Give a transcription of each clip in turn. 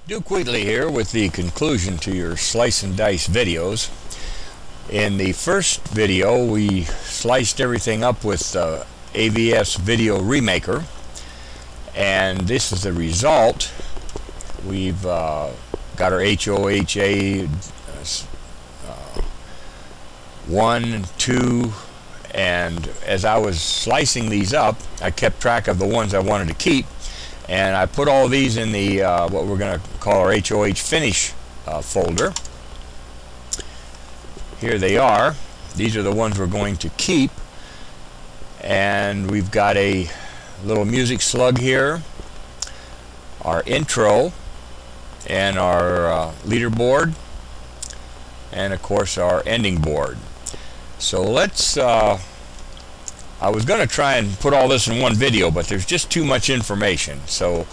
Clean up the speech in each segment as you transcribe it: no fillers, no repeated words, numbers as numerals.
Dukewheatly here with the conclusion to your slice and dice videos. In the first video we sliced everything up with AVS Video Remaker, and this is the result. We've got our HOHA 1, 2, and as I was slicing these up I kept track of the ones I wanted to keep, and I put all these in the what we're going to call our HOH finish folder. Here they are. These are the ones we're going to keep, and we've got a little music slug here, our intro, and our leaderboard, and of course our ending board. So let's I was going to try and put all this in one video, but there's just too much information. So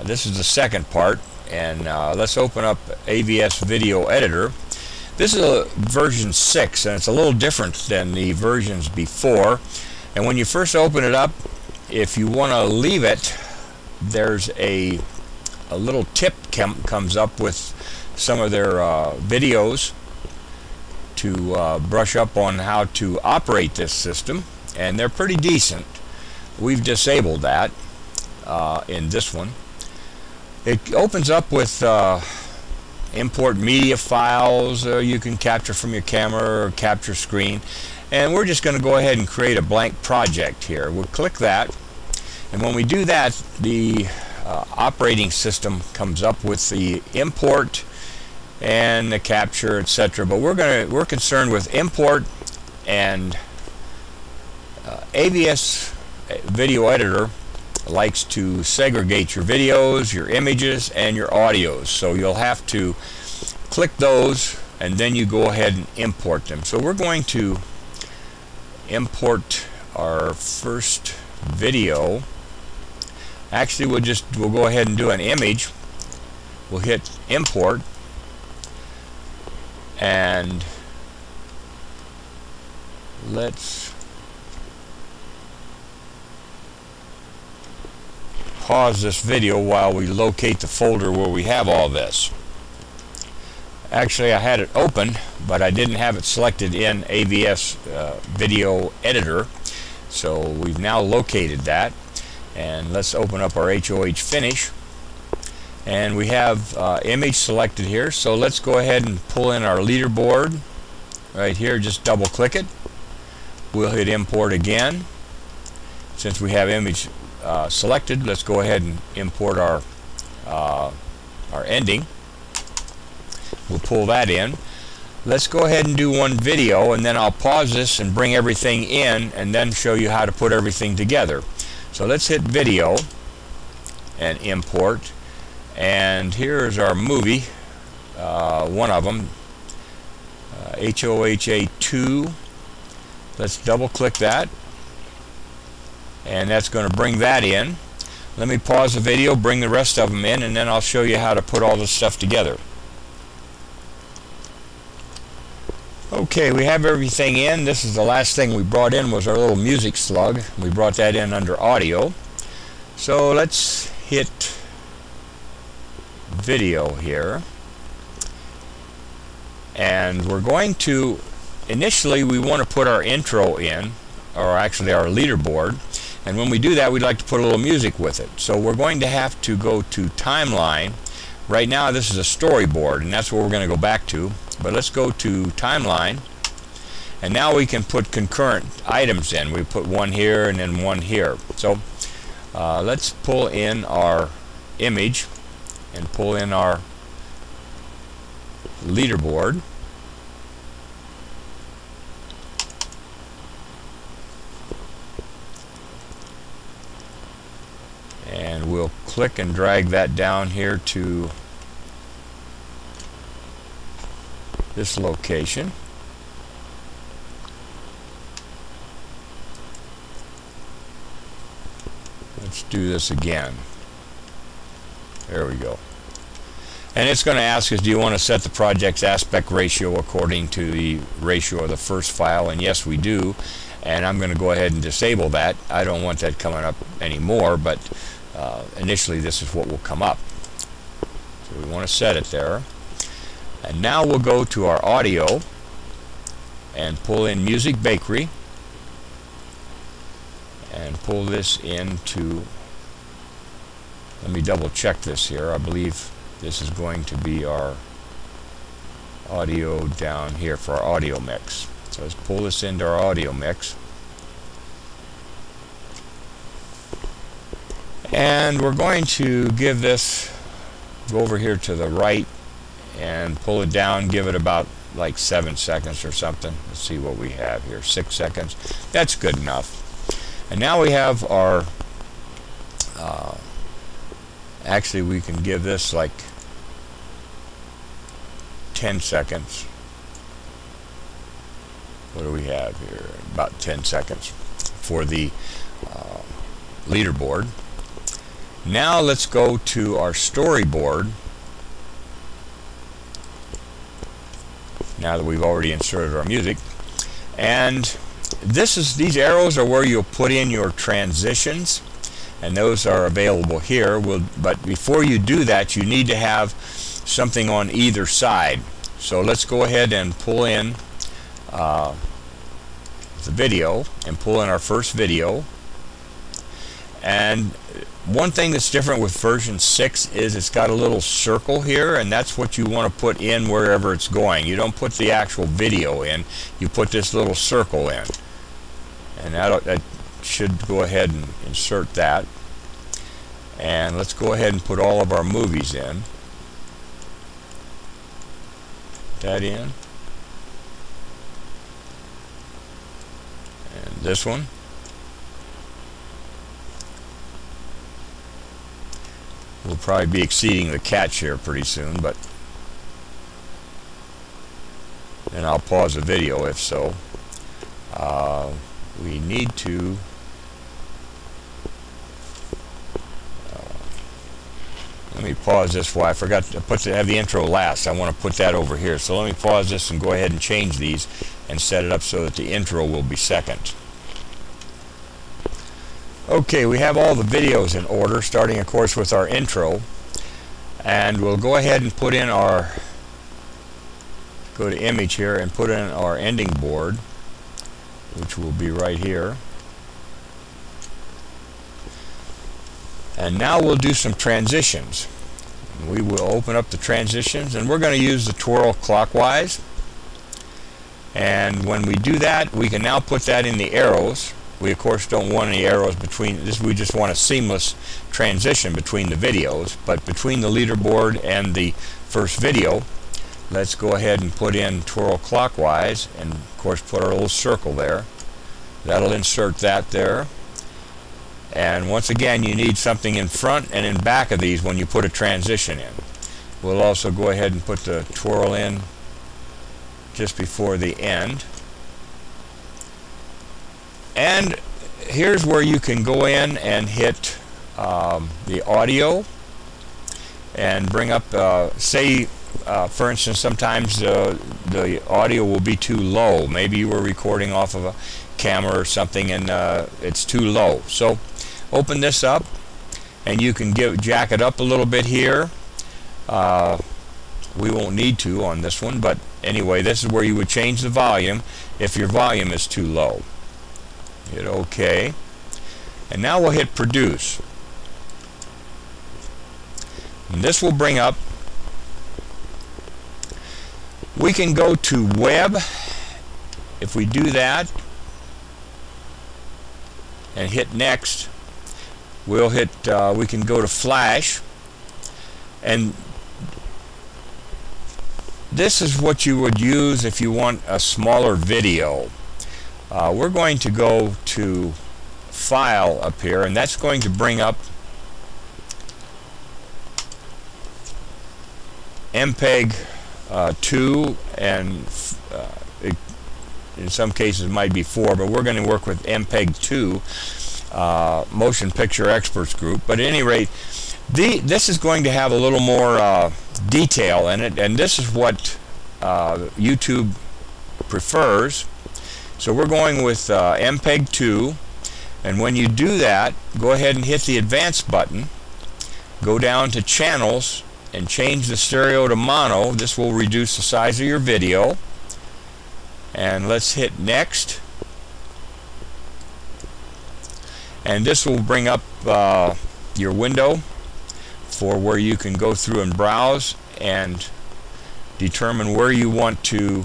this is the second part, and let's open up AVS Video Editor. This is a version 6, and it's a little different than the versions before. And when you first open it up, if you want to leave it, there's a little tip comes up with some of their videos to brush up on how to operate this system, and they're pretty decent. We've disabled that in this one. It opens up with import media files you can capture from your camera or capture screen, and we're just going to go ahead and create a blank project here. We'll click that, and when we do that, the operating system comes up with the import and the capture, etc. But we're concerned with import, and AVS Video Editor likes to segregate your videos, your images, and your audios. So you'll have to click those, and then you go ahead and import them. So we're going to import our first video. Actually, we'll go ahead and do an image. We'll hit import, and let's pause this video while we locate the folder where we have all this. Actually, I had it open, but I didn't have it selected in AVS Video Editor, so we've now located that. And let's open up our HOH finish, and we have image selected here. So let's go ahead and pull in our leaderboard right here. Just double click it. We'll hit import again. Since we have image selected, let's go ahead and import our ending. We'll pull that in. Let's go ahead and do one video, and then I'll pause this and bring everything in, and then show you how to put everything together. So let's hit video and import, and here's our movie, one of them, HOHA 2. Let's double click that, and that's going to bring that in. Let me pause the video, bring the rest of them in, and then I'll show you how to put all this stuff together. Okay, we have everything in. This is the last thing we brought in, was our little music slug. We brought that in under audio. So let's hit video here, and we're going to, initially we want to put our intro in, or actually our leaderboard, and when we do that we'd like to put a little music with it. So we're going to have to go to timeline. Right now this is a storyboard, and that's what we're going to go back to, but let's go to timeline, and now we can put concurrent items in. We put one here and then one here. So let's pull in our image and pull in our leaderboard. And we'll click and drag that down here to this location. Let's do this again. There we go. And it's going to ask us, do you want to set the project's aspect ratio according to the ratio of the first file? And yes, we do. And I'm going to go ahead and disable that. I don't want that coming up anymore, but initially this is what will come up. So we want to set it there. And now we'll go to our audio and pull in Music Bakery and pull this into, let me double check this here. I believe this is going to be our audio down here for our audio mix. So let's pull this into our audio mix. And we're going to give this, go over here to the right and pull it down, give it about like 7 seconds or something. Let's see what we have here, 6 seconds. That's good enough. And now we have our, actually we can give this like 10 seconds. What do we have here? About 10 seconds for the leaderboard. Now let's go to our storyboard. Now that we've already inserted our music, and these arrows are where you'll put in your transitions, and those are available here. But before you do that, you need to have something on either side. So let's go ahead and pull in the video and pull in our first video. And one thing that's different with version 6 is it's got a little circle here, and that's what you want to put in wherever it's going. You don't put the actual video in, you put this little circle in. And that should go ahead and insert that. And let's go ahead and put all of our movies in. Put that in. And this one. We'll probably be exceeding the catch here pretty soon, but then I'll pause the video if so. We need to let me pause this while I forgot to have the intro last. I want to put that over here. So let me pause this and go ahead and change these and set it up so that the intro will be second. Okay, we have all the videos in order, starting of course with our intro, and we'll go ahead and put in our, go to image here and put in our ending board, which will be right here. And now we'll do some transitions. We will open up the transitions, and we're going to use the twirl clockwise. And when we do that, we can now put that in the arrows. We of course don't want any arrows between this. We just want a seamless transition between the videos. But between the leaderboard and the first video, let's go ahead and put in twirl clockwise, and of course put our little circle there. That'll insert that there. And once again, you need something in front and in back of these when you put a transition in. We'll also go ahead and put the twirl in just before the end. And here's where you can go in and hit the audio and bring up, say for instance, sometimes the audio will be too low. Maybe you were recording off of a camera or something and it's too low. So open this up and you can jack it up a little bit here. We won't need to on this one, but anyway, this is where you would change the volume if your volume is too low. Hit OK, and now we'll hit produce, and this will bring up, we can go to web. If we do that and hit next, we'll hit we can go to flash, and this is what you would use if you want a smaller video. We're going to go to file up here, and that's going to bring up MPEG 2, and in some cases it might be 4, but we're going to work with MPEG 2, Motion Picture Experts Group. But at any rate, this is going to have a little more detail in it, and this is what YouTube prefers. So we're going with MPEG 2, and when you do that, go ahead and hit the Advanced button, go down to Channels, and change the stereo to mono. This will reduce the size of your video. And let's hit next. And this will bring up your window for where you can go through and browse and determine where you want to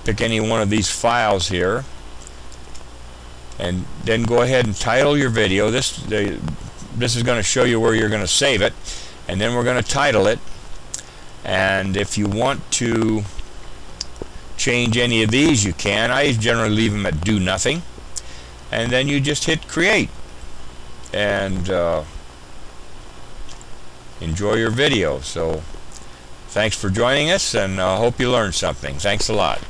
pick any one of these files here, and then go ahead and title your video. This is going to show you where you're going to save it, and then we're going to title it. And if you want to change any of these, you can. I generally leave them at do nothing, and then you just hit create and enjoy your video. So thanks for joining us, and I hope you learned something. Thanks a lot.